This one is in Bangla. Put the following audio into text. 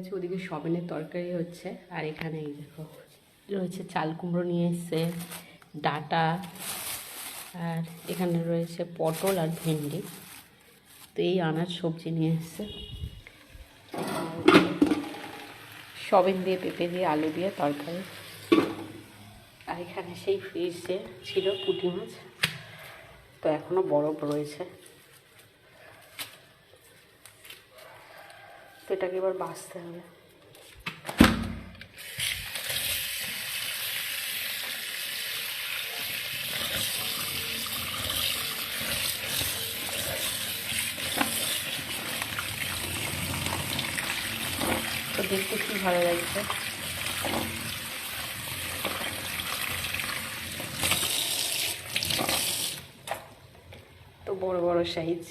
গেছে, ওদিকে সবেনের তরকারি হচ্ছে। আর এখানে এই দেখো রয়েছে চাল কুমড়ো নিয়ে এসছে, ডাঁটা, আর এখানে রয়েছে পটল আর ভেন্ডি। তো এই আনাজ সবজি নিয়ে এসছে। সবেন দিয়ে, পেঁপে দিয়ে, আলু দিয়ে তরকারি। আর এখানে সেই ফ্রিজে ছিল পুঁটি মাছ, তো এখনও বরফ রয়েছে। তো এটাকে এবার বাছতে হবে। তো দেখতে খুব ভালো লাগছে। তো বড় বড় সাইজ।